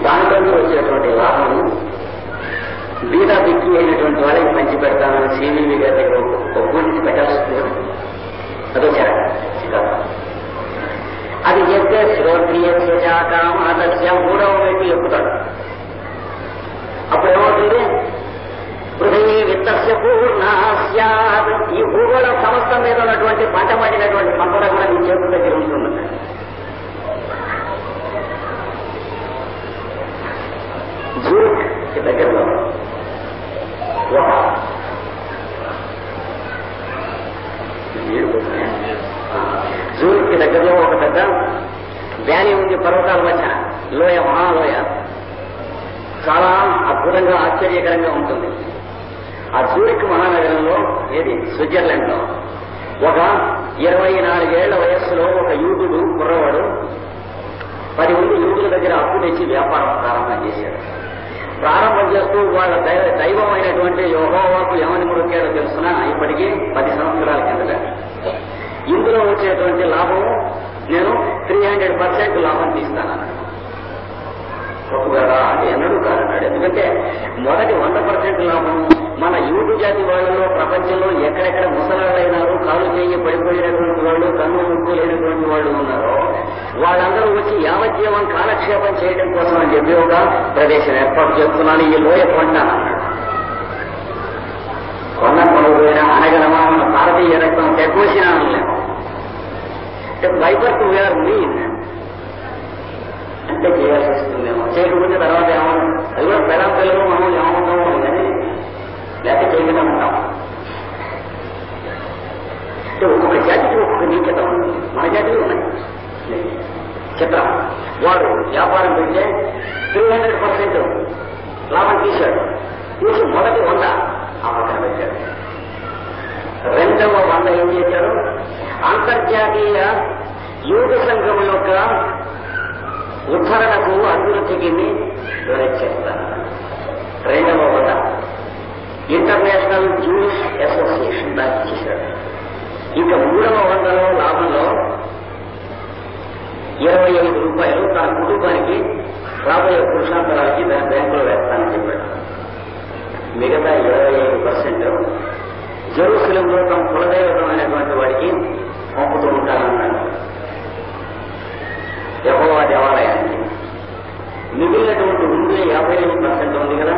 దాంట్లో వచ్చేటువంటి లాభం బీదా బిక్కి అయినటువంటి వాళ్ళకి పంచి పెడతానని సివివి గారి దగ్గర ఒప్పుకుంటే పెట్టాల్సింది కదా, అదో అది చెప్తే శ్రోత్రియ మూడవ వ్యక్తి చెప్పుతాడు. అప్పుడు ఏమవుతుంది? పృథివీ విత్తస్య పూర్ణా స్యాత్. ఈ భూగోళ సంస్థ మీద ఉన్నటువంటి పంట పడినటువంటి సంపద కూడా నీ చేతుల దగ్గర ఉంటుంది. జూరిక్ దగ్గరలో ఒక జూరిక్ దగ్గరలో ఒక పెద్ద వ్యాలీ ఉంది, పర్వతాల మధ్య లోయ, మహాలోయ. చాలా అద్భుతంగా ఆశ్చర్యకరంగా ఉంటుంది. ఆ జూరిక్ మహానగరంలో, ఏది స్విట్జర్లాండ్ లో, ఒక 24 ఏళ్ల వయస్సులో ఒక యూదుడు కుర్రవాడు 10 మంది యూదుల దగ్గర అప్పు తెచ్చి వ్యాపారం ప్రారంభం చేశాడు. ప్రారంభం చేస్తూ వాళ్ళ దైవం అయినటువంటి యెహోవాకు ఏమని మొక్కాడో తెలుసున ఇప్పటికీ 10 సంవత్సరాల కిందట. ఇందులో వచ్చేటువంటి లాభం నేను 300% లాభం తీస్తానన్నాడు. తప్పుగా అది ఎన్నడూ కాదన్నాడు. ఎందుకంటే మొదటి 100% లాభం మన యూదు జాతి వాళ్ళలో ప్రపంచంలో ఎక్కడెక్కడ ముసలాళ్ళైనారు, కాలు చేయి పడిపోయినటువంటి వాళ్ళు, కన్ను ముక్కు లేనటువంటి వాళ్ళు ఉన్నారో వాళ్ళందరూ వచ్చి యావజ్జీవం కాలక్షేపం చేయడం కోసం అని చెప్పి ఒక ప్రదేశం ఏర్పాటు చేస్తున్నాను, ఈ లోయ కొంటాను అన్నాడు. కొన్న కొనుగోయినా అనగలమా మన భారతీయ రక్తం తెగ్గోసినా అనలేము. బైబర్త్ వీఆర్ మీన్ అంటే చేయాల్సి వస్తుందేమో, చేయకపోతే తర్వాత ఏమన్నా అది కూడా పెరం పిల్లలు మనం ఏమవుతామో కానీ లేకపోతే చేయకుండా ఉంటాం. అంటే ఒక్కొక్క జాతికి ఒక్కొక్క నీచత ఉంది, మన జాతిలో ఉన్నాయి. చిత్రం వాడు వ్యాపారం పెడితే 300% లాభం తీశాడు. తీసి మొదటి 100 ఆ పక్కన పెట్టాడు. రెండవ 100 ఏం చేశాడు? అంతర్జాతీయ యూద సంఘం యొక్క ఉద్ధరణకు అభివృద్ధికి డొనేట్ చేస్తాను. రెండవ 100 ఇంటర్నేషనల్ జూయిష్ అసోసియేషన్ దానికి చేశాడు. ఇక మూడవ 100లో లాభంలో 25 రూపాయలు తన కుటుంబానికి రాబోయే పురుషాంతరాలకి దాని బ్యాంకులో వేస్తానని చెప్పాడు. మిగతా 25% జెరూసలేంలో తమ కులదైవతమైనటువంటి వాడికి పంపుతూ ఉంటానన్నాడు, యెహోవా దేవాలయానికి. మిగిలినటువంటి ముందే 55% ఉంది కదా,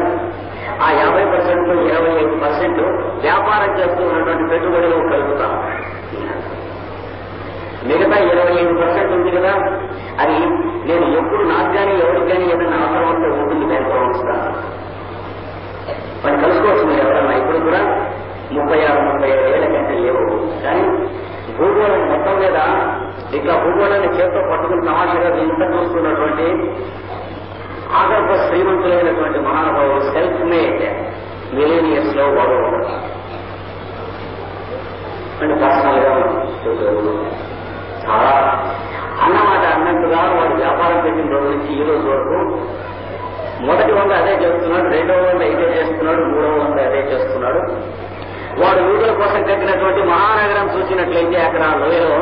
ఆ 50% 25% వ్యాపారం చేస్తూ ఉన్నటువంటి పెట్టుబడిలో కలుపుతాం. మిగతా 25% ఉంది కదా, అది నేను ఎప్పుడు నాకు కానీ ఎవరికి కానీ ఏదైనా అవసరం ఉంటే ఉంటుంది బ్యాంకులో ఉంచుతాను. మనం కలుసుకోవచ్చు మీరు ఎవరన్నా. ఇప్పుడు కూడా 36-37 ఏళ్ల కంటే లేవు. కానీ భూగోళం మొత్తం మీద ఇట్లా భూగోళాన్ని చేతితో పట్టుకుని తమాషగా ఇంత చూస్తున్నటువంటి ఆగర్భ శ్రీమంతులైనటువంటి మహానుభావులు సెల్ఫ్ మేడ్ మిలీనియర్స్ లో వాడు అంటే పర్సనల్ గా చాలా అన్నమాట అన్నట్టుగా వాడు వ్యాపారం పెట్టిన రోజు నుంచి ఈ రోజు వరకు మొదటి 100 అదే చేస్తున్నాడు, రెండవ 100 ఇదే చేస్తున్నాడు, మూడవ 100 అదే చేస్తున్నాడు. వాడు యూదుల కోసం కట్టినటువంటి మహానగరం చూసినట్లయితే అక్కడ లోయలో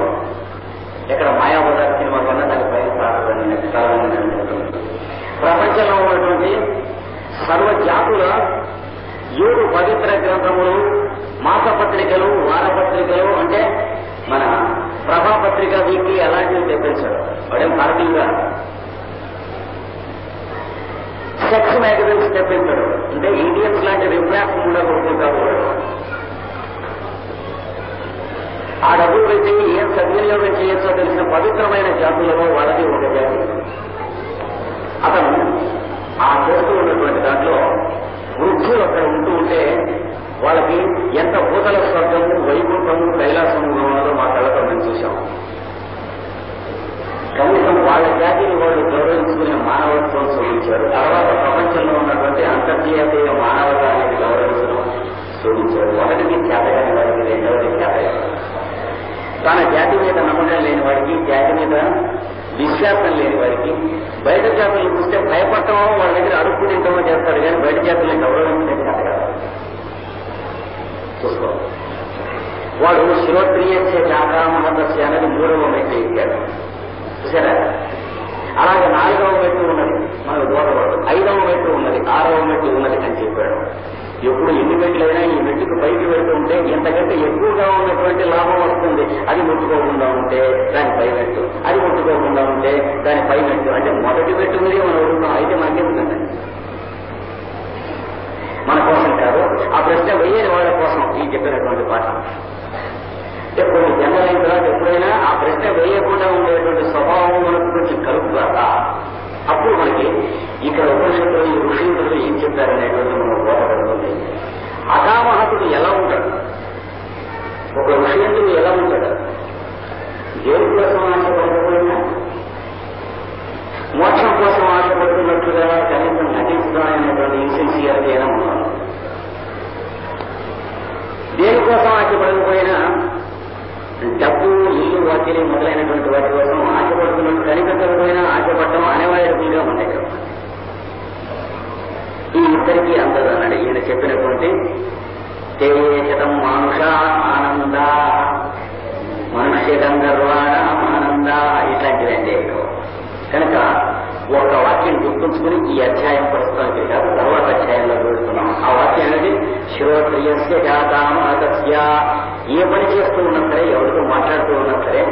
ఎక్కడ మాయాబజార్ సినిమా కన్నా దానిపైన ప్రపంచంలో ఉన్నటువంటి సర్వజాతుల యూదు పవిత్ర గ్రంథములు, మాసపత్రికలు, వారపత్రికలు, అంటే మన ప్రభాపత్రిక, వీక్లీ అలాంటివి తెప్పించాడు. వాడేం భారతీయుగా సెక్స్ మ్యాగజైన్స్ తెప్పించాడు. అంటే ఇండియన్స్ లాంటి రిఫ్రాక్ట్ ఉండకూడదు కాదు. ఆ డబ్బులు పెట్టి ఏం సద్వినియోగం చేయొచ్చో తెలిసిన పవిత్రమైన జాతులలో వాళ్ళది ఒక జాతి. అతను ఆ చేస్తూ ఉన్నటువంటి దాంట్లో వృద్ధులు అక్కడ ఉంటూ ఉంటే వాళ్ళకి ఎంత భూతల స్వర్గము, వైకుంఠము, కైలాసము ఉన్నదో మా కళ్ళతో మేము చూశాం. కనీసం వాళ్ళ జాతిని వాళ్ళు గౌరవించుకునే మానవత్వం చూపించారు. తర్వాత ప్రపంచంలో ఉన్నటువంటి అంతర్జాతీయ మానవత అనేది గౌరవించడం చూపించారు. ఒకటికి చేతగాని వాడికి, రెండవది చేతగాని. తన జాతి మీద నమ్మకం లేని వాడికి, జాతి మీద విశ్వాసం లేని వాడికి, బయట జాతులను చూస్తే భయపడటమో వాళ్ళ దగ్గర అడుక్కు తింటామో చేస్తాడు, కానీ బయట జాతులను గౌరవించే చేత కదా. చూసుకో, వాడు శ్రోత్రియస్య జాతామహతస్య అనేది 3వ మెట్టు ఎక్కాడు. చూసారా? అలాగే 4వ మెట్టు ఉన్నది మనకు దూరం 6వ మెట్టు ఉన్నది అని చెప్పాడు. ఎప్పుడు ఎన్ని మెట్లైనా ఈ మెట్టుకు పైకి వెళ్తుంటే ఎంతకంటే ఎక్కువగా ఉన్నటువంటి లాభం వస్తుంది. అది ముట్టుకోకుండా ఉంటే దాని పై మెట్టు, అది ముట్టుకోకుండా ఉంటే దాని పై మెట్టు. అంటే మొదటి మెట్టు మీద మనం అడుగుతాం, అయితే మనకెందుకండి? మన కోసం కాదు, ఆ ప్రశ్న వేయని వాళ్ళ కోసం ఈ చెప్పినటువంటి పాఠం. అంటే కొన్ని జన్మలైన తర్వాత ఎప్పుడైనా ఆ ప్రశ్న వేయకుండా ఉండేటువంటి స్వభావం మనకు కొంచెం కలుపుగాక అప్పుడు మనకి ఇక్కడ ఉపనిషత్తులు ఈ ఋషీంద్రులు ఏం చెప్పారనేటువంటి మనకు బోధపడుతుంది. అకామహతుడు ఎలా ఉంటాడు, ఒక ఋషీంద్రుడు ఎలా ఉంటాడు? దేని కోసం ఆశపడకపోయినా మోక్షం కోసం ఆశపడుతున్నట్లుగా కనీసం నటించడాలనేటువంటి ఇన్సిన్సియర్గా అయినా ఉన్నాను. దేనికోసం ఆశపడకపోయినా డబ్బు, ఇల్లు, వాకిలి మొదలైనటువంటి వాటి కోసం ఆశపడుతున్నట్టు కనిపించకపోయినా ఆశపడటం అనివార్యంగా ఉన్నాయి. ఈ ఇద్దరికీ అందరూ అన్నాడు ఈయన చెప్పినటువంటి తేశతం మానుష ఆనంద, మనుష్య గంధర్వాణ ఆనంద ఇట్లాంటివి అంటే కనుక ఒక వాక్యం గుర్తుంచుకుని ఈ అధ్యాయం ప్రస్తుతానికి కాదు తర్వాత అధ్యాయంలో చూస్తున్నాం. ఆ వాక్యం అనేది శ్రోత్రియస్య జాతామహతస్య. ఏ పని చేస్తూ ఉన్నా సరే, ఎవరితో మాట్లాడుతూ ఉన్నా సరే,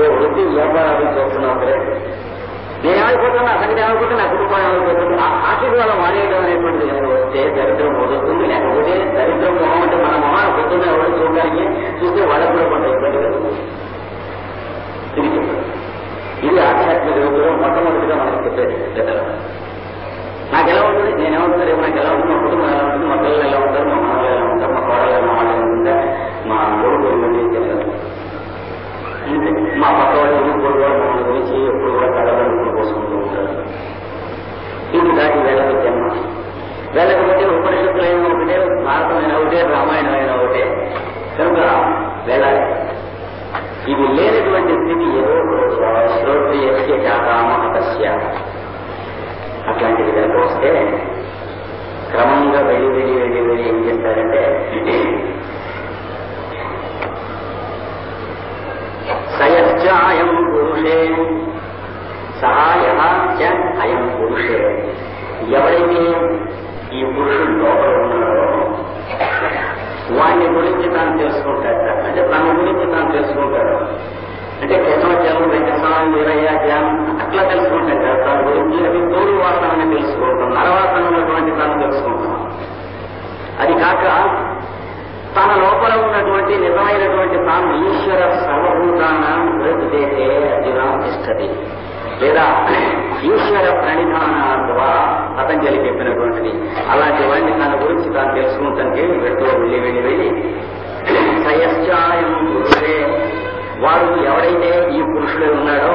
ఏ వృత్తి వ్యాపారాలు చేస్తున్నా సరే, నేను ఏమైపోతున్నా సంగతి ఏమైపోతే నా కుటుంబం ఏమైపోతుంది, ఆ ఆశీర్వాదం మానేయడం అనేటువంటిది వస్తే దరిద్రం వదులుతుంది. లేకపోతే దరిద్రం మొహం అంటే మన మొహాన్ని పొద్దున్న ఎవరు చూడడానికి చూస్తే వాళ్ళకు కూడా కొంత ఇబ్బంది కలుగుతుంది. ఇది చెప్పారు. ఇది ఆధ్యాత్మిక యోగంలో మొట్టమొదటిగా మనకు చెప్పేది పెద్దలు. నాకు ఎలా ఉంటుంది, నేనేమంటుంది రేపు నాకు ఎలా ఉంటుంది, మా కుటుంబం ఎలా ఉంటుంది, మా పిల్లలు ఎలా ఉంటారు, మా మనలు ఎలా ఉంటారు, మా కోడలు ఎలా ఉంటుందా, మా కొడుకు తెలియదు, మా పక్క వాళ్ళు కొడుకు వాళ్ళు మన గురించి ఎప్పుడు కూడా కళలను పోసుకుంటూ ఉంటారు. ఇది దాటి వేళకు జన్మ. వెళ్ళకపోతే ఉపనిషత్తులైన ఒకటే, భారతమైన ఒకటే, రామాయణమైన ఒకటే. కనుక వెళ్ళాలి. ఇది లేనటువంటి స్థితి ఏదో శ్రోత్రియస్య జాతామహతస్య. అట్లాంటిది కనుక వస్తే క్రమంగా వెళ్ళి ఏం చేస్తారంటే సయశ్చాయం పురుషే సహాయ అయం పురుషే. ఎవరైతే ఈ పురుషుడు లోపల ఉన్నాడో వాడిని గురించి తాను తెలుసుకుంటాడు. అంటే తన గురించి తాను తెలుసుకుంటాడు. అంటే కేశవచలం, వెంకటస్వామి, వీరయ్య, జ్ఞానం అట్లా తెలుసుకుంటాడు కదా తన గురించి. అది తోడు వాసనని తెలుసుకుంటాం, నరవాసన ఉన్నటువంటి తాను తెలుసుకుంటాం. అది కాక తన లోపల ఉన్నటువంటి నిజమైనటువంటి తాను ఈశ్వర సర్వభూతాన వృద్ధితే అర్జున తిష్టతి, లేదా ఈశ్వర ప్రణిధాన ద్వారా పతంజలి చెప్పినటువంటిది. అలాంటి వాడిని తన గురించి తాను తెలుసుకుంటానికి వెళ్తూ వెళ్ళి సయశ్చాయం పురుషే. వాడు ఎవడైతే ఈ పురుషుడు ఉన్నాడో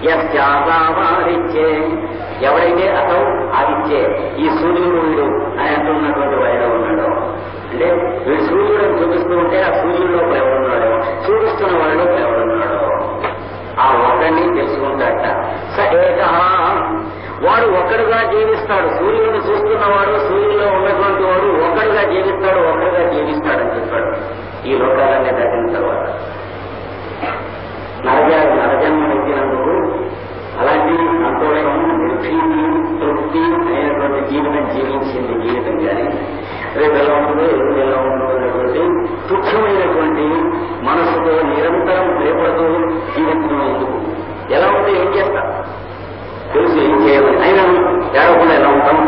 యశ్చాసావాదిత్యే, ఎవడైతే అసౌ ఆదిత్యే, ఈ సూర్యుడు వీడు అని అంటున్నటువంటి వాడిలో ఉన్నాడో, అంటే వీడు సూర్యుడు చూపిస్తూ ఉంటే ఆ సూర్యుడిలో ఎవడున్నాడో, చూపిస్తున్న వాడిలో ఎవడున్నాడో ఆ ఒక్కడిని తెలుసుకుంటాడట. స ఏక, వాడు ఒక్కడుగా జీవిస్తాడు. సూర్యుడిని చూస్తున్నవాడు, సూర్యుడిలో ఉన్నటువంటి వాడు ఒక్కడుగా జీవిస్తాడు, ఒక్కడుగా జీవిస్తాడని చెప్పాడు. ఈ లోకాలన్నీ దాటిన తర్వాత నరజన్మ ఎత్తినందుకు అలాంటి సంతోషం, నిర్భీతి, తృప్తి అయినటువంటి జీవితం జీవించింది జీవితం. కానీ రేపు ఎలా ఉంటుందో ఎదురు ఎలా ఉంటుందో అనేటువంటి తుచ్చమైనటువంటి మనసుతో నిరంతరం భయపడుతూ జీవించడం ఎందుకు? ఎలా ఉంటే ఏం చేస్తా తెలుసు, ఏం చేయాలి. అయినా ఏడవకుండా ఎలా ఉంటాం?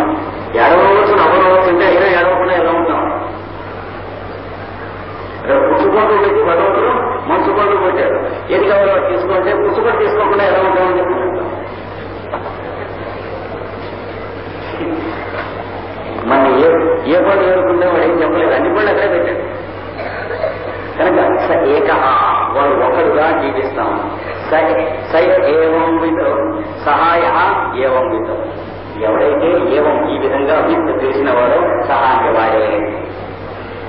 ఏడవచ్చు నవ్వవచ్చు అంటే అయినా ఏడవకుండా ఎలా ఉంటాం? పుచ్చుకోండు పెట్టి భగవంతుడు మంచుకోండు పెట్టాడు. ఏది కావాలో తీసుకుంటే పుచ్చుకొని తీసుకోకుండా ఎలా ఉంటామని చెప్తున్నాడు. మన ఏ పనులు ఏరుకుంటే వాడు ఏం చెప్పలేదు, అన్ని పనులు అక్కడే పెట్టాడు. కనుక స ఏక, వాడు ఒకడుగా జీవిస్తాం. స ఏవం విత్ సహాయ ఏవం విత్, ఎవడైతే ఏవం ఈ విధంగా విత్ తెలిసిన వాడో సహాయ వాడే.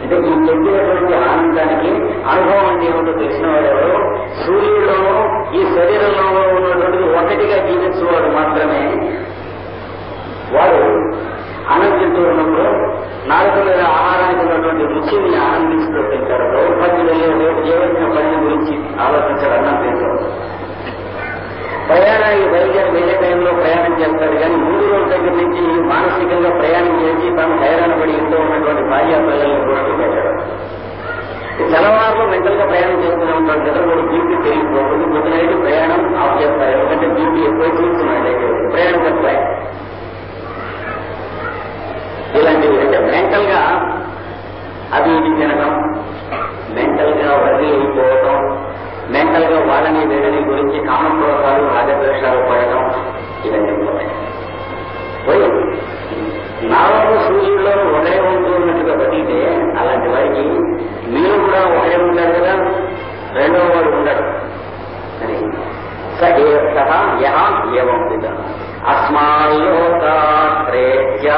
అంటే ఈ చెప్పినటువంటి ఆనందానికి అనుభవం అంటే ఏమిటో తెలిసిన వాడెవరో, సూర్యుడిలోనూ ఈ శరీరంలో ఉన్నటువంటి ఒకటిగా జీవించేవాడు మాత్రమే. వాడు ఆనందిస్తూ ఉన్నప్పుడు నాలుగు మీద ఆహారానికి ఉన్నటువంటి రుచిని ఆనందిస్తూ తింటారు. దౌర్భాగ్యులు రేపు చేయవలసిన పని గురించి ఆలోచించారు, అన్నం తింటారు. ప్రయాణానికి బయలుదేరి వెళ్లే టైంలో ప్రయాణం చేస్తారు. కానీ 3 రోజుల దగ్గర నుంచి ఈ మానసికంగా ప్రయాణం చేసి తాను హైరాణపడి ఇంట్లో ఉన్నటువంటి భార్య పిల్లల్ని దృష్టి పెట్టాడు. తెల్లవారులో మెంటల్ గా ప్రయాణం చేస్తూనే ఉంటాడు కదా, మూడు బీపీ తెలియకపోతుంది. పొద్దునైతే ప్రయాణం ఆఫ్ చేస్తారు, ఎందుకంటే బీపీ ఎక్కువ చూస్తున్నాడు ప్రయాణం తక్కువ. ఇలాంటివి అంటే మెంటల్ గా అది ఇది తినడం, మెంటల్ గా వదిలి అయిపోవడం, మెంటల్ గా వాళ్ళని వీళ్ళని గురించి కామక్రోధాలు రాగద్వేషాలు పడటం, ఇవన్నీ పోయి నాలుగు సూర్యుల్లో ఒకరే ఉంటున్నట్టుగా బతికితే అలాంటి వారికి మీరు కూడా ఒకరే ఉంటారు కదా, రెండవ వాడు ఉండడు. అని అస్మాల్లోకాత్రేత్య.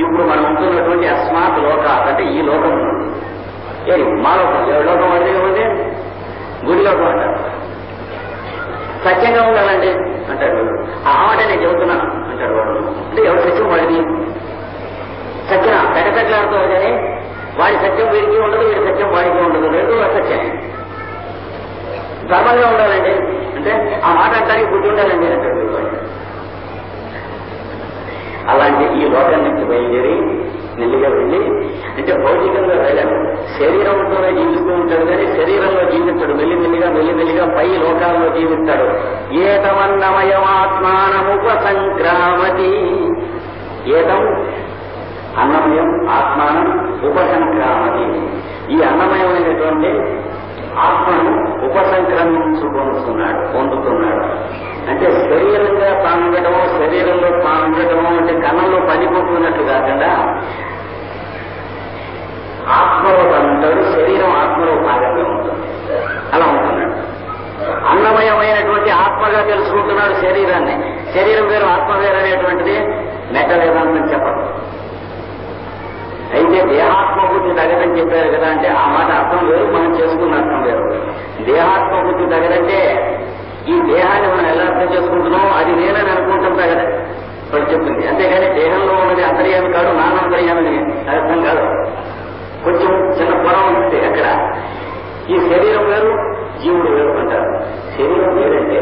ఇప్పుడు మనం ఉంటున్నటువంటి అస్మాత్ లోకాత్ అంటే ఈ లోకం ఉంది. ఏది మా లోకం, ఎవరి లోకం అదే ఉంది, గుడి లోకం అంటారు. సత్యంగా ఉండాలండి అంటాడు. ఆ మాట నేను చెబుతున్నాను అంటాడు వాడు. అంటే ఎవరి సత్యం వాడిది, సత్యం పెడపెట్లాడుతూ కానీ వాడి సత్యం వీడికి ఉండదు, వీడి సత్యం వాడికి ఉండదు, రెండు అసత్యం. ధర్మంగా ఉండాలండి అంటే ఆ మాట అంటానికి బుద్ధి ఉండాలండి అంటాడు. అలాంటి ఈ లోకం నుంచి బయలుదేరి నెల్లిగా వెళ్ళి, అంటే భౌతికంగా వెళ్ళాడు, శరీరంతోనే జీవిస్తూ ఉంటాడు కానీ శరీరంలో జీవిస్తాడు. మెల్లిమెల్లిగా పై లోకాల్లో జీవిస్తాడు. ఏతమన్నమయమాత్మానముపసంక్రామతి. ఏతం అన్నమయం ఆత్మానం ఉపసంక్రామతి. ఈ అన్నమయమైనటువంటి ఆత్మను పొందుతున్నాడు. అంటే శరీరంగా తానుండటమో, శరీరంలో తానుండటమో అంటే కన్నంలో పనిపోతున్నట్టు కాకుండా ఆత్మలో తానుంటాడు, శరీరం ఆత్మలో భాగంగా ఉంటుంది. అలా ఉంటున్నాడు. అన్నమయమైనటువంటి ఆత్మగా తెలుసుకుంటున్నాడు శరీరాన్ని. శరీరం వేరు ఆత్మ వేరు అనేటువంటిది మెట్ట వేదాంతం చెప్పదు. అయితే దేహాత్మబుద్ధి తగదని చెప్పారు కదా, అంటే ఆ మాట అర్థం వేరు, మనం చేసుకున్న అర్థం వేరు. దేహాత్మబుద్ధి తగదంటే ఈ దేహాన్ని మనం ఎలా అర్థం చేసుకుంటున్నాం, అది నేనని అనుకుంటాం తగద ఇప్పుడు చెప్పింది. అంతేగాని దేహంలో ఉన్నది అంతర్యామి కాదు, నానంతర్యామని అర్థం కాదు. కొంచెం చిన్న పొరం ఉంటుంది అక్కడ. ఈ శరీరం వేరు, జీవుడు వేరు అంటారు. శరీరం వేరంటే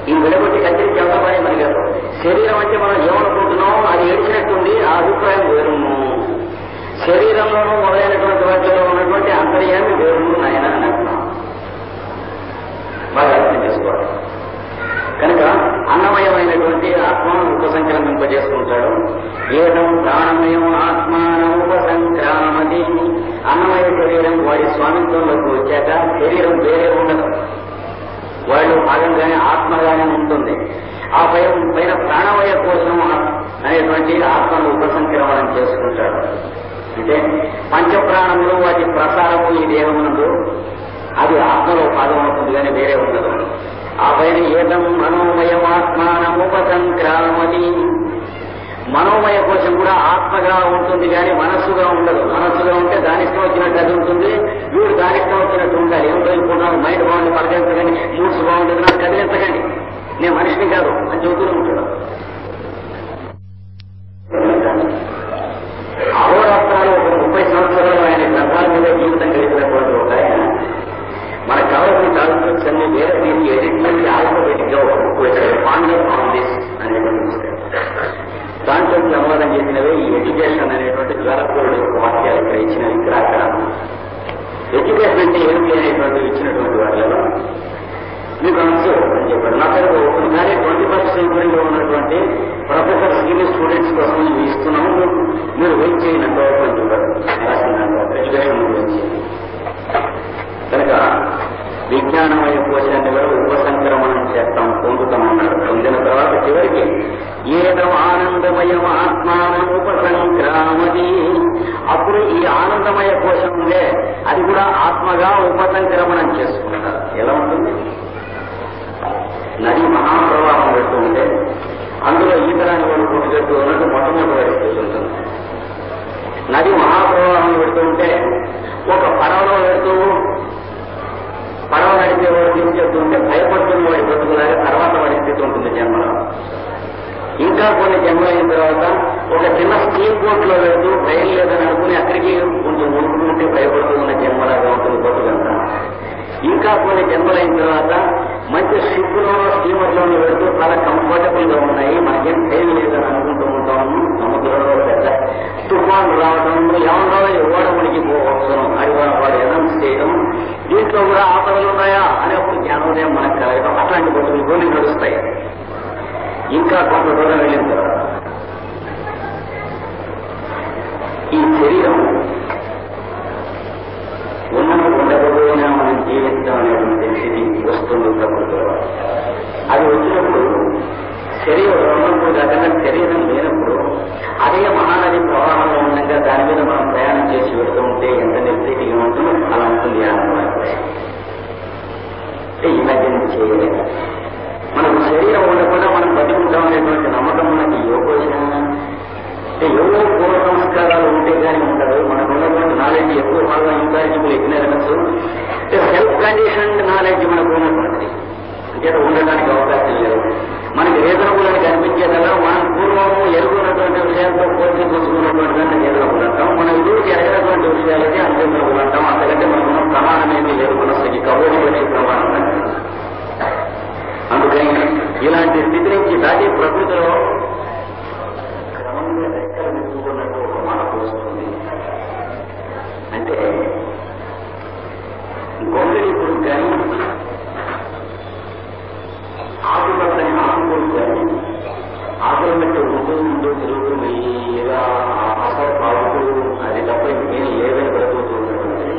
ఈ విడగొట్టి కత్తిరించి ఎవరమని మరి కాదు. శరీరం అంటే మనం ఏమనుకుంటున్నాం, అది ఏడిచినట్టుంది, ఆ అభిప్రాయం వేరును. శరీరంలోనూ మొదలైనటువంటి వాటిలో ఉన్నటువంటి అంతర్యాన్ని వేరును నాయన అని అంటున్నాం. బాగా అర్థం చేసుకోవాలి. కనుక అన్నమయమైనటువంటి ఆత్మను ఉపసంక్రమింపజేసుకుంటాడు. ఏదం ప్రాణమయం ఆత్మానం ఉపసంక్రామతి. అన్నమయ శరీరం వాడి స్వామిత్వంలోకి వచ్చాక శరీరం వేరే ఉండదు, వాళ్ళు భాగంగానే ఆత్మగానే ఉంటుంది. ఆ పైన ప్రాణమయ కోసం అనేటువంటి ఆత్మను ఉపసంక్రమణం చేసుకుంటాడు. అంటే పంచప్రాణములు వాటి ప్రసారము ఈ దేహమునందు అది ఆత్మలో భాగం అవుతుంది కానీ వేరే ఉండదు. ఆ పైన ఏదం మనోమయం ఆత్మానం ఉపసంక్రామతి. మనోమయ కోశం కూడా ఆత్మగా ఉంటుంది కానీ మనస్సుగా ఉండదు. మనస్సుగా ఉంటే దానిష్టం వచ్చినట్టు అది ఉంటుంది, వీడు దానిష్టం వచ్చినట్టు ఉండాలి. ఏం తెలుసుకుంటాను, మైండ్ బాగుంది పలకరించకండి, మూడ్స్ బాగుంటుంది నాకు కదిలించకండి, నేను మనిషిని కాదు అని చెబుతూనే ఉంటాడు. అహోరాత్రాలు ఒక 30 సంవత్సరాలు ఆయన గ్రంథాల మీద జీవితం గడిపినటువంటి ఒక ఆయన మనకు కావాల్సిన కాన్సెప్ట్స్ అన్ని వేరే దీన్ని ఎడిట్మెంట్ ఆల్ఫాబెటిక్ గా ఒక బుక్ వచ్చాడు, పాండర్ ఆన్ దిస్ అనేటువంటి. దాంట్లో అనువాదం చేసినవే ఈ ఎడ్యుకేషన్ అనేటువంటి ద్వారపూరుడు యొక్క వాక్యాలు ఇక్కడ ఇచ్చినవి. ఇక్కడ అక్కడ ఎడ్యుకేషన్ అంటే ఏమిటి అనేటువంటి ఇచ్చినటువంటి వాళ్ళలో మీకు అనసు అని చెప్పాడు. నా పేరు ఒకసారి 21st సెంచరీలో ఉన్నటువంటి ప్రొఫెసర్స్ కి స్టూడెంట్స్ కోసం మేము ఇస్తున్నాము, మీరు వెయిట్ చేయనంత అని చెప్పారు రాసిన ఎడ్యుకేషన్ గురించి. కనుక విజ్ఞానమయ కోశాన్ని కూడా ఉపసంక్రమణం చేస్తాం, పొందుతామన్నాడు. పొందిన తర్వాత చివరికి ఏదం ఆనందమయం ఆత్మానం ఉపసంక్రామతి. అప్పుడు ఈ ఆనందమయ కోశం ఉందే అది కూడా ఆత్మగా ఉపసంక్రమణం చేసుకుంటారు. ఎలా ఉంటుంది, నది మహాప్రవాహం పెడుతూ ఉంటే అందులో ఈతరాని వాడు కొట్టుకెట్టు ఉన్నట్టు మొట్టమొదటి పరిస్థితి ఉంటుంది. నది మహాప్రవాహం పెడుతూ ఉంటే ఒక పడవలో వెళ్తూ పడవ నడిపే వాడు తీసుకెళ్తుంటే భయపడుతున్న వాడి బ్రతుకులాగా తర్వాత వాడి స్థితి ఉంటుంది జన్మలో. ఇంకా కొన్ని జన్మలు అయిన తర్వాత ఒక చిన్న స్టీమ్ బోట్ లో వెళ్తూ భయం లేదని అనుకుని అక్కడికి కొంచెం ఉడుకుంటే భయపడుతూ ఉన్న జన్మలాగా ఉంటుంది బ్రతుకంతా. ఇంకా కొన్ని జన్మలైన తర్వాత మంచి షిప్లోనో స్టీమర్లోనూ వెళ్తూ చాలా కంఫర్టబుల్ గా ఉన్నాయి, మనకేం భయం లేదని అనుకుంటూ ఉంటాము. సముద్రంలో కొన్ని నడుస్తాయి. ఇంకా కొంత దూరం వెళ్ళిన తర్వాత ఈ శరీరం ఉండకపోయినా మనం జీవిస్తాం అనేటువంటి స్థితి వస్తుంది ప్రకృతిలో. అది వచ్చినప్పుడు శరీరం ఉన్నప్పుడు కాకుండా శరీరం లేనప్పుడు అదే మహానది ప్రవాహంలో ఉండగా దాని మీద మనం ప్రయాణం చేసి వెళ్తూ ఉంటే ఎంత నిర్భీతిగా ఉంటుందో అలా ఉంటుంది ఆనందం. ఇమాజిన్ చేయలేదు. మనకు శరీరం ఉండకుండా మనం బతుకుంటాం అనేటువంటి నమ్మకం మనకి యోగోచన ఏవో పూర్వ సంస్కారాలు ఉంటే కానీ ఉండదు. మనకు ఉన్నటువంటి నాలెడ్జ్ ఎక్కువ భాగం impossible ignorance, self conditioned knowledge మనకు ఉన్నటువంటిది. అంటే ఉండడానికి అవకాశం లేదు. మనకి రీజనబుల్ అని కనిపించేదల్లా మనం పూర్వము ఎరుగున్నటువంటి విషయాలతో పోల్చి చూసుకున్నటువంటి దాన్ని రీజనబుల్ అంటాం. మనం ఎదురుకి ఎరగినటువంటి విషయాలకి అన్రీజనబుల్ అంటాం. అంతకంటే మనకున్న ప్రమాణం ఏమీ లేదు. మనస్సుకి కబోడి ప్రమాణం అంటే అందుకని ఇలాంటి స్థితి నుంచి దాటి ప్రకృతిలో క్రమంగా రెక్కలు నిలుపుకున్నట్టు ఒక మార్పు వస్తుంది. అంటే గొంగళి పురుగు కానీ ఆకుపచ్చని ఆకుకూరు కానీ ఆకుల మట్టి ఉంటూ తిరుగుతూ మెల్లిగా అసలు పాకుతూ అది తప్ప ఇంకేం ఏదైనా బ్రతుకుతూ ఉన్నటువంటి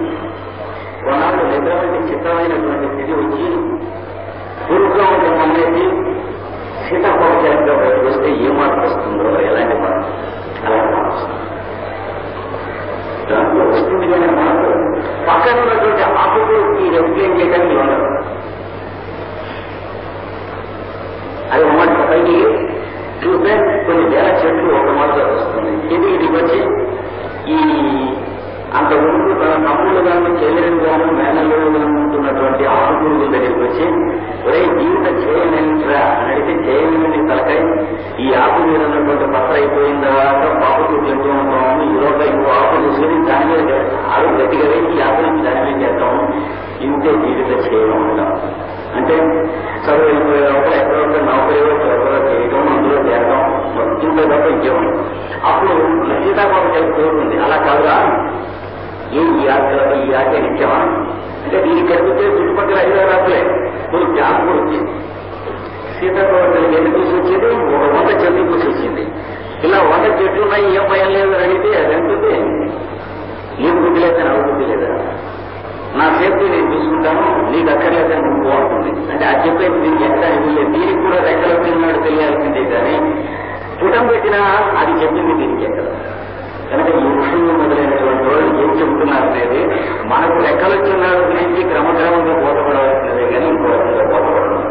కొన్నాళ్ళు నిద్ర వంటి చిత్రమైనటువంటి స్థితి వచ్చి పురుగ్గా ఉంటే మమ్మల్ని సీతాకోపంగా బయటకు వస్తే ఏ మార్పు వస్తుందో, ఎలాంటి మార్పు అలాంటి మార్పు వస్తుంది. దాంట్లో వస్తుంది కానీ మార్పు పక్కన ఉన్నటువంటి ఆకుకూరుకి ఎక్స్ప్లెయిన్ చేయడానికి ఉండదు. అది మాట పైకి చూస్తే కొన్ని వేల చెట్లు ఒక మాటగా వస్తుంది. ఇది వచ్చి ఈ అంత ముందు తన తమ్ముళ్ళు గాను చెల్లెలు గాను మేనల్లు గాను ఉంటున్నటువంటి ఆకుకూరుల దగ్గరికి వచ్చి ఒరే జీవితం చేయలేంట్రా అని అడిగితే చేయలేని తలకాయ ఈ ఆకు మీద ఉన్నటువంటి పత్ర అయిపోయిన తర్వాత పాపకూరులు ఎంతో ఉంటాము. ఈరోజు ఇంకో ఆకు చూసుకుని దాని మీద ఆరు గట్టిగా వేసి ఈ ఆకు నుంచి దాని మీద చేస్తాము. ఇంతే జీవితం చేయడం ఉంటాం. అంటే చదువు వెళ్ళిపోయే లోపల ఎక్కడో నౌకరీలో చదువులో చేయడం, అందులో చేరడం, ఇంత తప్ప ఇంకేమో అప్పుడు సీతాకోపం కోరుతుంది. అలా కాదురా ఈ ఆటలో ఈ ఆట నిత్యమా అంటే దీనికి కనిపిస్తే చుట్టుపక్కల 5 రాత్రులే కొన్ని జాబ్ వచ్చి సీతాకోపం ఎన్ని పూసి వచ్చింది, ఒక 100 చెట్లు పూసి వచ్చింది. ఇలా 100 చెట్లు ఉన్నాయి, ఏం భయం లేదు అని అడిగితే అది అంటుంది నీకు బుద్ధి లేదా నాకు బుద్ధి లేదా, నా సేఫ్టీ నేను చూసుకుంటాను, నీకు అక్కర్లేదని నువ్వు బాగుంటుంది. అంటే ఆ చెప్పేది దీనికి ఎక్కడ ఇవ్వలేదు. దీనికి కూడా రెక్కలు తిన్నాడు తెలియాల్సిందే కానీ పుటం పెట్టినా అది చెప్పింది దీనికి ఎక్కడ. కనుక ఈ ఋషులు మొదలైనటువంటి వాళ్ళు ఏం చెబుతున్నారు అనేది మనకు రెక్కలు వచ్చినాడు గురించి క్రమక్రమంగా బోధపడవలసినదే కానీ ఇంకో రకంగా బోధపడడం.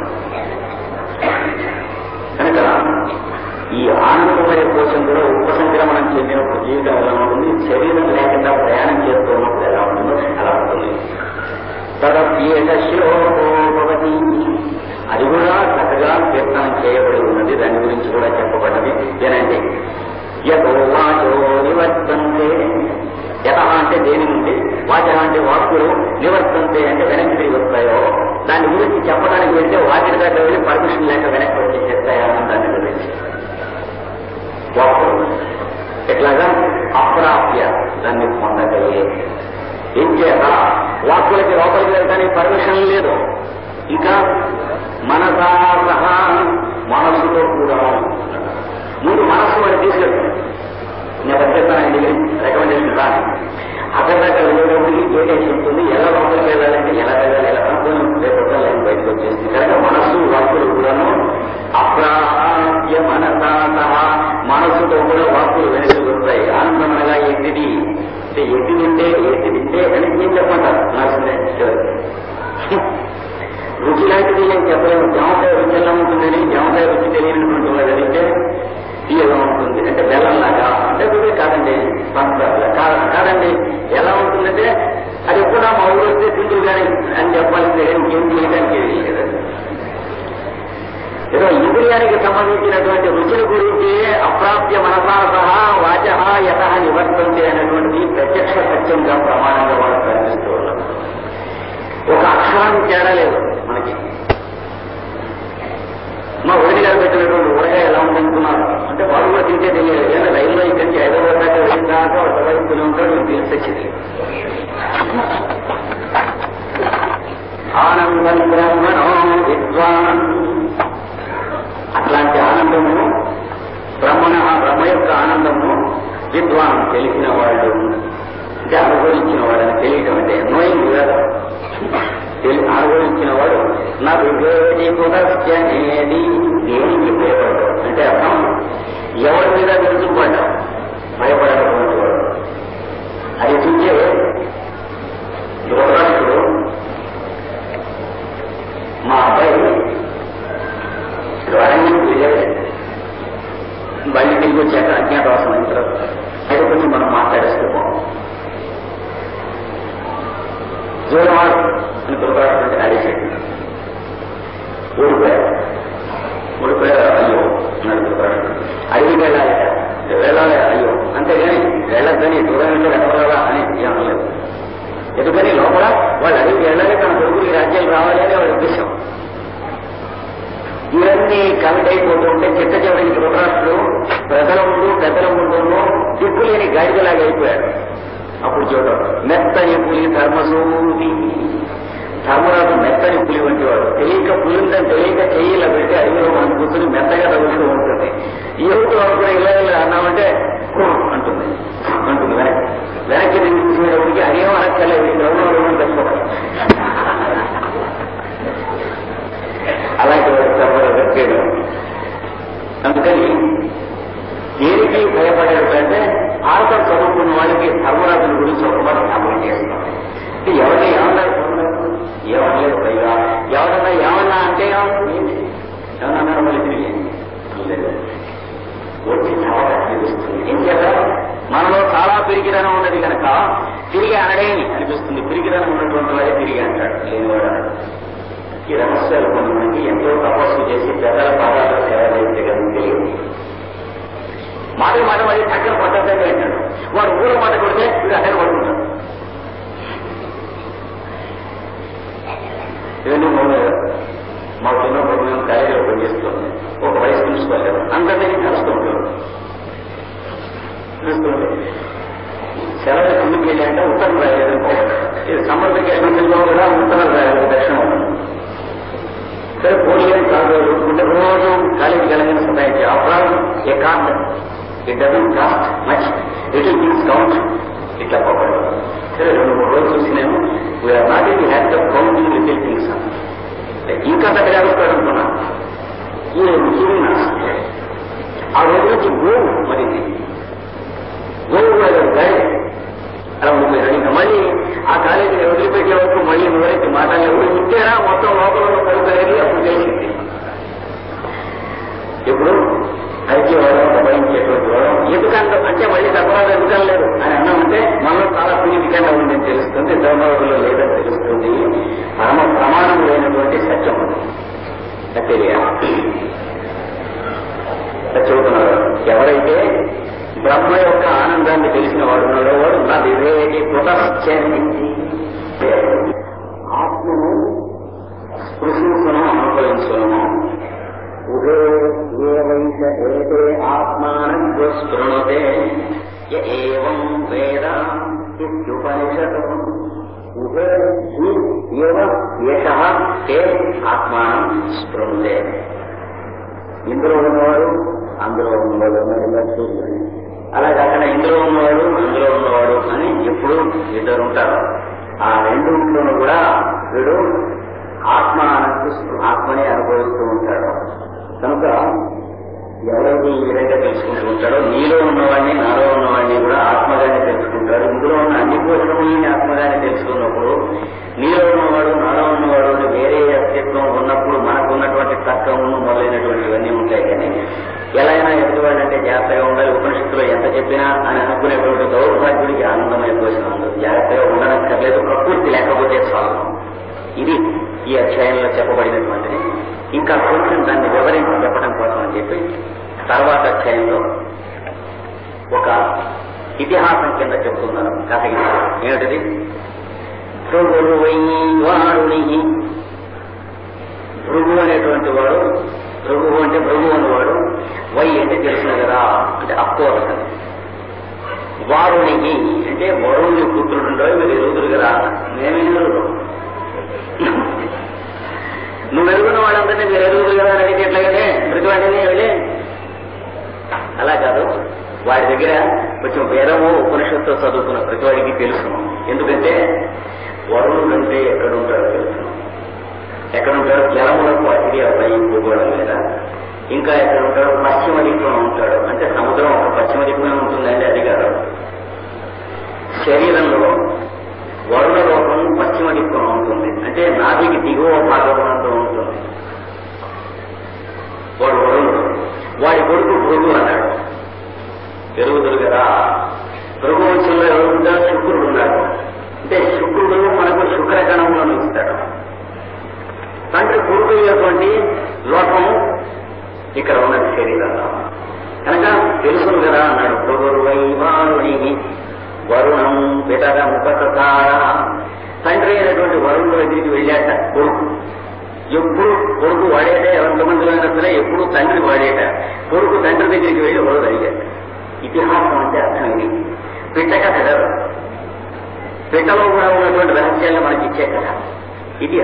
కనుక ఈ ఆనందమయ కోసం కూడా ఉపసంక్రమణం చెందినప్పుడు జీవితం ఎలా ఉంటుంది, శరీరం లేకుండా ప్రయాణం చేస్తూ ఉన్నప్పుడు ఎలా ఉంటుందో అలా ఉంటుంది. తదప్యేత శ్లోకోపవతి అది కూడా చక్కగా కీర్తనం చేయబడి ఉన్నది. దాని గురించి కూడా చెప్పబడ్డది. ఏనంటే యతో వాచో నివర్తంతే, యత అంటే దేని నుండి, వాచ అంటే వాక్కులు, నివర్తంతే అంటే వెనక్కి తిరిగి వస్తాయో దాని గురించి చెప్పడానికి వెళ్తే వాటిని దగ్గర వెళ్ళి పర్మిషన్ లేక వెనక్కి వచ్చి చేస్తాయని దాని గురించి వాక్కులు ఎట్లాగా అప్రాప్య దాన్ని పొందగలిగే. ఏం చేత వాక్కులకి లోపలికి వెళ్ళడానికి పర్మిషన్ లేదు. ఇంకా మనసా సహా మనస్సుతో కూడా ముందు మనస్సు వాడు తీసుకెళ్తాను. నేను వచ్చేస్తాను దగ్గర రికమెండేషన్ రాను. అక్కడ దగ్గర వెళ్ళేటప్పటికి గేటేసి ఉంటుంది. ఎలా లోపలికి వెళ్ళాలంటే ఎలా వెళ్ళాలి, ఎలా రేపొద్దు లైన్ బయటకు వచ్చేసింది. కనుక మనస్సు వాక్కులు కూడాను అప్రాప్య మనసా సహా మనస్సుతో కూడా వాక్కులు వెనక్కి వస్తాయి. ఆనందమనగా ఎట్టిది ఎట్టి తింటే అని ఏం చెప్పంటారు నాల్సిందే. రుచి లాంటిది ఏం చెప్పలేము. జామకాయ రుచి ఎలా ఉంటుందని, జామకాయ రుచి తెలియనటువంటి వాళ్ళు అడిగితే తీయగా ఉంటుంది. అంటే బెల్లంలాగా అంటే కాదండి, పంచదార కాదండి, ఎలా ఉంటుందంటే అది ఎప్పుడా మా ఊరు వస్తే తింటూ కానీ అని చెప్పాల్సిందే. ఇంకేం చేయడానికి లేదు. ఏదో ఇంద్రియానికి సంబంధించినటువంటి రుచుల గురించి అప్రాప్య మనసా సహా వాచ యత నివర్తంతే అనేటువంటిది ప్రత్యక్ష సత్యంగా ప్రమాణంగా వాళ్ళు కనిపిస్తూ ఉన్నారు. ఒక అక్షరానికి తేడా లేదు మనకి. మా వదిలి గారు పెట్టినటువంటి ఊరగాయ ఎలా ఉందనుకున్నారు అంటే వాడు కూడా తింటే తెలియదు. ఏదైనా రైల్లో ఇక్కడి నుంచి హైదరాబాద్ దాకా వెళ్ళిన దాకా వైపులు ఉంటాడు, మీకు తెలిసొచ్చింది. ఆనందం బ్రహ్మణో విద్వాన్ తెలిసిన వాళ్ళు అంటే అనుభవించిన వాడని తెలియటం అంటే నోయింగ్ కదా, అనుభవించిన వాడు నా వివేది పునశ్చనేది దేనికి భయపడతాడు అంటే అర్థం ఎవరి మీద విరుచుకుపడ్డాం భయపడేటువంటి వాడు. అది చూసే ధృతరాష్ట్రుడు మా అబ్బాయి అరణ్యం బయట తిరిగి వచ్చాక అజ్ఞాతవాసం అయిన తర్వాత అయితే కొంచెం మనం మాట్లాడేస్తూ పోం దూరవాడు అని ధృతరాష్ట్రుడు అడిగాడు. ఊడిపోయారు అయ్యో అన్నాడు ధృతరాష్ట్రుడు. అడిగి వెళ్ళాలి అయ్యో అంతేగాని వెళ్ళద్దని దూరం వెళ్ళి వెళ్ళాలా అని ఏమలేదు. ఎందుకని లోపల వాళ్ళు అడిగి వెళ్ళాలి, తన కొడుకులు ఈ రాజ్యాలు రావాలి అని వాళ్ళ ఉద్దేశం. ఇవన్నీ కమిట్ అయిపోతుంటే చిట్ట చివరికి ధృతరాష్ట్రుడు పెద్దల ముందు దిక్కులేని గాడిదలాగా అయిపోయాడు. అప్పుడు చూడడం మెత్తని పులి ధర్మసూది, ధర్మరాజు మెత్తని పులి వంటి వాడు. తెలియక పులిందని తెలియక చెయ్యిలా పెట్టి అడిగిలో మనం కూర్చొని మెత్తగా తగులుతూ ఉంటుంది. ఈ యువత అనుకునే ఇలా అన్నామంటే అంటుంది వెనక్కి చూసేటప్పటికి అదేమో అనక్కర్లేదు, గౌరవం తెచ్చుకోవాలి. అలాంటి వాడు ధర్మరాజు వ్యక్తి. అందుకని దేనికి భయపడేటంటే భారతం చదువుకున్న వాళ్ళకి ధర్మరాజుల గురించి ఒక మాట జ్ఞాపకం చేస్తాం. ఎవరిని ఏమనలేదు పైగా ఎవరన్నా ఏమన్నా అంటే ఏమన్నా మళ్ళీ తిరిగి వచ్చి చాలా అనిపిస్తుంది. ఏం చేద్దాం, మనలో చాలా పిరికిదనం ఉన్నది కనుక తిరిగి అనడేమి అనిపిస్తుంది. పిరికిదనం ఉన్నటువంటి వాడే తిరిగి అంటాడు, లేనివాడు అన్నాడు. ఈ రహస్యాలు కొంతమందికి ఎంతో తపస్సు చేసి పెద్దల పాదాలు సేవ చేస్తే కదా తెలియదు. మాట మరి చక్కర పద్ధతి అంటాడు. వాడు ఊర మాట కొడితే వీడు అక్కడ పడుకుంటాడు. ఇవన్నీ మా చిన్నప్పుడు మేము కాలేజీలో పనిచేస్తున్నాం. ఒక వైస్ ప్రిన్సిపల్ కదా అందరినీ కలుస్తుంటాడు. సెలవు ముందుకు వెళ్ళి అంటే ఉత్తరం రాయలేదు. ఇది సమ్మర్ వెకేషన్లో కూడా ఉత్తరం రాయలేదు, దక్షిణం ఉంటుంది. సరే పోలీసు కాదు ఉంటే రోజు కాలేజీకి వెళ్ళగానే సతాయించి after a cost it doesn't cost much, little things count ఇట్లా పోకూడదు. సరే 2-3 రోజులు చూసి నేను we're not in the had of counting little things ఇంకా పెద్దగా అడుగుతాడు అనుకున్నా. ఈ ఆ రోజు నుంచి గోవు మరి గోవు గాడి అలా ఉండిపోయాడు. ఇంకా మళ్ళీ ఆ కాలేజీని వదిలిపెట్టే వరకు మళ్ళీ ఎవరైతే మాట్లాడలేవు ఇంతేనా మొత్తం లోపల కలుగుతారని అప్పుడు తెలిసింది. ఇప్పుడు ఐక్యవాదం దబాయించేటువంటి వాదం ఎందుకంటే అంటే మళ్ళీ ధర్మరాజు ఎందుకనలేదు అని అన్నామంటే మనలో చాలా పుణ్యకంగా ఉందని తెలుస్తుంది, ధర్మరాజులో లేదని తెలుస్తుంది. పరమ ప్రమాణం లేనటువంటి సత్యం తెలియాలి. చెబుతున్నారు, ఎవరైతే బ్రహ్మ యొక్క ఆనందాన్ని తెలిసిన వాడు ఉన్నాడో వాడు నా వివేకి పునశ్చరించి ఆత్మను స్పృశించను అనుభవించను. ఏవైతే ఆత్మానంతో స్పృణతే ఏం వేద ఇత్యుపనిషత్ ఆత్మానం స్పృణతే. ఇందులో ఉన్నవాడు అందులో ఉన్నవాడు అలా కాకుండా ఇందులో ఉన్నవాడు అందులో ఉన్నవాడు అని ఎప్పుడు ఇద్దరు ఉంటారు. ఆ రెండింటిలోనూ కూడా వీడు ఆత్మనే అనుభవిస్తూ ఉంటాడు. కనుక ఎవరైతే ఈ విధంగా తెలుసుకుంటూ ఉంటాడో నీలో ఉన్నవాడిని నాలో ఉన్నవాడిని కూడా ఆత్మగానే తెలుసుకుంటాడు. ఇందులో ఉన్న అన్ని కోసములని ఆత్మగానే తెలుసుకున్నప్పుడు నీలో ఉన్నవాడు నాలో ఉన్నవాడు అని వేరే అస్తిత్వం ఉన్నప్పుడు మనకున్నటువంటి తర్కము మొదలైనటువంటి ఇవన్నీ ఉంటాయి. కానీ ఎలా అయినా ఎదుటివాడంటే జాగ్రత్తగా ఉండాలి, ఉపనిషత్తులో ఎంత చెప్పినా అని అనుకునేటువంటి దౌర్భాగ్యుడికి ఆనందమైన కోసం ఉండదు. జాగ్రత్తగా ఉండనక్కర్లేదు, ప్రకృతి లేకపోతే చాలు. ఇది ఈ అధ్యాయంలో చెప్పబడినటువంటిది. ఇంకా కొంచెం దాన్ని వివరించి చెప్పడం కోసం అని చెప్పి తర్వాత అధ్యాయంలో ఒక ఇతిహాసం కింద చెప్తున్నారు. కథ ఏమిటిది? భృగువైవారుని, భృగు అనేటువంటి వాడు, భృగు అంటే భృగు అన్నవాడు, వై అంటే తెలిసిన కదా అంటే అప్కోర్స్ అని, వారునికి అంటే వరుణుని పుత్రుడుండో మీరు ఎరుగుదురు కదా, మేమెరుగురు నువ్వు ఎరుగున్న వాళ్ళందరినీ మీరు ఎరుగుదురు కదా అని అడిగేట్లాగానే ప్రతి వాడిని వెళ్ళి అలా కాదు. వాడి దగ్గర కొంచెం వేదమో ఉపనిషత్తు చదువుకున్న ప్రతి వాడికి తెలుసును. ఎందుకంటే వరుణుడు అంటే ఎక్కడుంటాడో తెలుసును. ఎక్కడుంటాడో జలములకు అతిథి అబ్బాయి భూగోళం మీద. ఇంకా ఎక్కడ ఉంటాడో పశ్చిమ దిక్కున ఉంటాడు. అంటే సముద్రం ఒక పశ్చిమ దిక్కున ఉంటుందండి, అది కాదు. శరీరంలో వరుణ లోకం పశ్చిమ దిక్కున ఉంటుంది. అంటే నాభికి దిగువ భాగంలో ఉంటుంది. వాడు వరుణుడు. వాడి కొడుకు భృగు అన్నాడు. పెరుగుదురు కదా. భృగు వంశంలో ఎవరుంటారు? శుక్రుడు ఉన్నాడు. అంటే శుక్రుడు మనకు శుక్రగణములను ఇస్తాడు. తండ్రి పూర్వమైనటువంటి లోకం ఇక్కడ ఉన్నది శరీరంలో. కనుక తెలుసును కదా అన్నాడు. భృగుర్వైవారుణి వరుణం పితరముపససార. తండ్రి అయినటువంటి వరుణుల దగ్గరికి వెళ్ళాట కొడుకు. ఎప్పుడు కొడుకు వాడేట, ఎంతమందిలో అయినా సరే ఎప్పుడు తండ్రి వాడేట. కొడుకు తండ్రి దగ్గరికి వెళ్ళి వరుడు అడిగాట. ఇతిహాసం అంటే అర్థం ఇది. పిట్ట కథ కదా. పిట్టలో కూడా ఉన్నటువంటి రహస్యాలను మనకి ఇచ్చే కదా. ఇది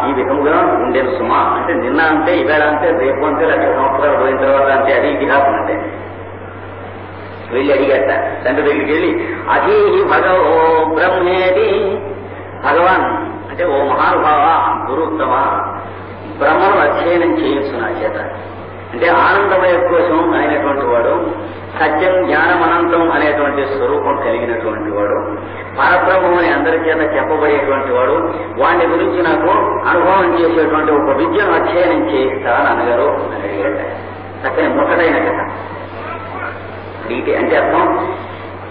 ఈ విధముగా ఉండేది సుమా. అంటే నిన్న అంటే, ఇవాళ అంటే, రేపు అంటే, 1,00,000 సంవత్సరాలు పోయిన తర్వాత అంటే అది ఇతిహాసం అంటే. వెళ్ళి అడిగట తండ్రి దగ్గరికి వెళ్ళి, అధీ భగవో బ్రహ్మేది. భగవాన్ అంటే ఓ మహానుభావ, గురుత్తమ, బ్రహ్మను అధ్యయనం చేయొచ్చు నా చేత. అంటే ఆనందమయ కోసం అయినటువంటి వాడు, సత్యం జ్ఞానం అనంతం అనేటువంటి స్వరూపం కలిగినటువంటి వాడు, పరబ్రహ్మని అందరి చేత చెప్పబడేటువంటి వాడు, వాడిని గురించి నాకు అనుభవం చేసేటువంటి ఒక విద్యను అధ్యయనం చేయిస్తా నాన్నగారు అని అడిగాట. చక్కని ముట్టడైన కథ. అంటే అర్థం,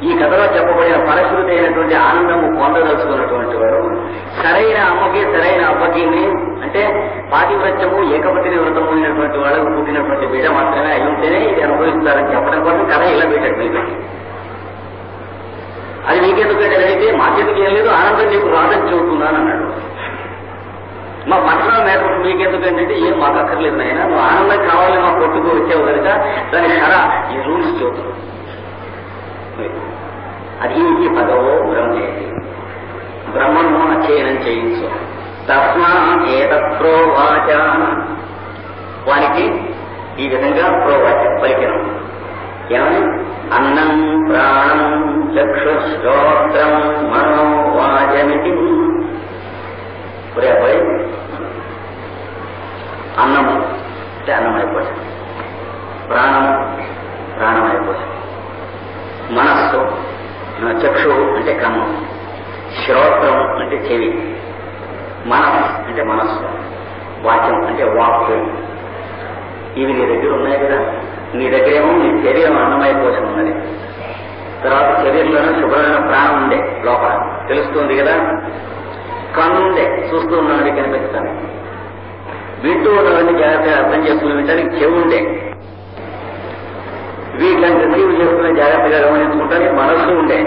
ఈ కథలో చెప్పబడిన ఫలశ్రుతి అయినటువంటి ఆనందము పొందదలుచుకున్నటువంటి వాడు, సరైన అమ్మకి సరైన అబ్బకి, అంటే పాతివ్రత్యము ఏకపతిని వ్రతము అయినటువంటి వాళ్ళకు పుట్టినటువంటి బిడ్డ మాత్రమే అయి ఉంటేనే ఇది అనుభవిస్తారని చెప్పడం కోసం కథ ఇలా పెట్టాడు మీకు. అది మీకెందుకంటే అడిగితే మాకెందుకు ఏం లేదు, ఆనందం నీకు రాదని చెబుతున్నాను అన్నాడు. మా పట్టణం మీద మీకెందుకంటే ఏం మాకు అక్కర్లేదు నాయన, నువ్వు ఆనందం కావాలని మా కొట్టుకు వచ్చావు కనుక దాని ధర ఈ రూల్స్ చెబుతుంది. అది ఈ పదవో బ్రహ్మేది. బ్రహ్మను అధ్యయనం చేయించు. తస్మా ఏతత్ ప్రోవాచ. వానికి ఈ విధంగా ప్రోవాచ పలికినం. ఏమని? అన్నం ప్రాణం చక్షుశ్రోత్రం మనోవాచమితి. అబ్బాయి, అన్నము అంటే అన్నమైపోతుంది, ప్రాణము ప్రాణమైపోతుంది, మనస్సు చక్షు అంటే కన్ను, శ్రోత్రం అంటే చెవి, మనం అంటే మనస్సు, వాక్యం అంటే వాక్కు. ఇవి నీ దగ్గర ఉన్నాయి కదా. నీ దగ్గరేమో నీ శరీరం అన్నమైపోసం ఉన్నది. తర్వాత శరీరంలోనే శుభ్రమైన ప్రాణం ఉండే లోపల తెలుస్తుంది కదా. కన్ను ఉండే చూస్తూ ఉన్నది కనిపిస్తాను. వింటూ ఉన్నవన్నీ జాగ్రత్తగా అర్థం చేసుకుని వింటానికి చెవి ఉండే వీటిని రిసీవ్ చేసుకుని జాగ్రత్తగా గమనించుకుంటానికి మనస్సు ఉండే.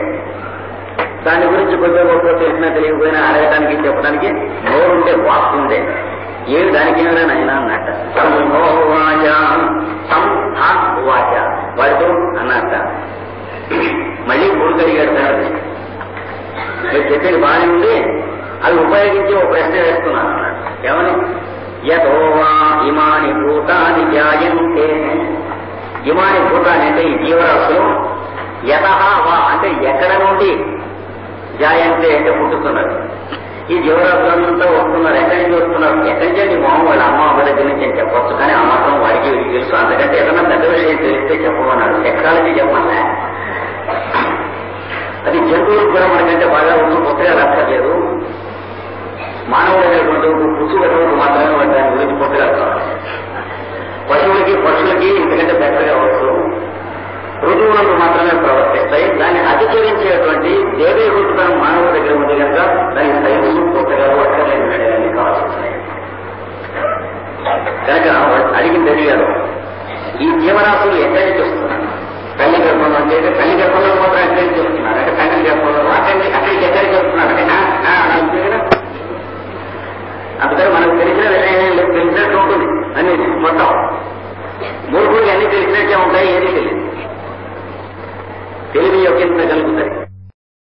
దాని గురించి కొంచెం గొప్ప తెలిసినా తెలియకపోయినా అడగటానికి చెప్పడానికి నోరు ఉండే, వాక్ ఉండే. ఏమి దానికి ఏమైనా అయినా అన్నట్ట. వాచ వాడితో అన్నట్ట. మళ్ళీ మూడు అడిగాడు సార్. మీరు చెప్పేది బాగానే ఉంది, అది ఉపయోగించి ఒక ప్రశ్న వేస్తున్నాను అన్నాడు. ఏమని? యతోవా ఇమాని భూతాని జాయంతే. ఇమాని భూతాన్ని అంటే ఈ జీవరాశులు, యతః వా అంటే ఎక్కడ నుండి, జాయంతే అంటే పుట్టుతున్నారు. ఈ జీవరాశులంతా వస్తున్నారు. ఎక్కడి నుంచి వస్తున్నారు? ఎక్కడి నుంచి నీ మొహం వాళ్ళ అమ్మ దగ్గర నుంచి అని చెప్పొచ్చు, కానీ ఆ మాత్రం వాడికి వీడికి తెలుసు. అందుకంటే ఏదన్నా పెద్ద విషయం తెలిస్తే చెప్పమన్నాడు. టెక్నాలజీ చెప్పమన్నా. అది జంతువులకు కూడా మనకంటే బాగా ఉన్న పుస్తకాలు అక్కర్లేదు. మానవుడైనటువంటి పుచ్చుకటువంటి మాత్రమే దాని గురించి పుస్తకాలు కావాలి. పశువులకి పక్షులకి ఇంతకంటే బెటర్గా వచ్చు. ఋతువులకు మాత్రమే ప్రవర్తిస్తాయి. దాన్ని అతిచరించేటువంటి దేవీకృతం మానవుల దగ్గర ఉంది కనుక దానికి సైన్స్ పుస్తకాలు అక్కర్లేని విషయాన్ని కావాల్సి వస్తున్నాయి. కనుక అడిగింది అడిగారు, ఈ జీవరాశులు ఎక్కడి నుంచి వస్తున్నారు? తల్లి గర్భంలో అంటే తల్లి గర్భంలో మాత్రం ఎక్కడి నుంచి వస్తున్నారు అంటే తండ్రి గర్భంలో అక్కడికి ఎక్కడికి వస్తున్నారు అంటే అంతే కదా. అందుకని మనకు తెలిసిన విషయం తెలిసినట్టు ఉంటుంది అని మొత్తం. మూడు అన్ని తెలిసినట్టే ఉంటాయి, ఏదీ తెలియదు. తెలివి యొక్క కలుగుతాయి.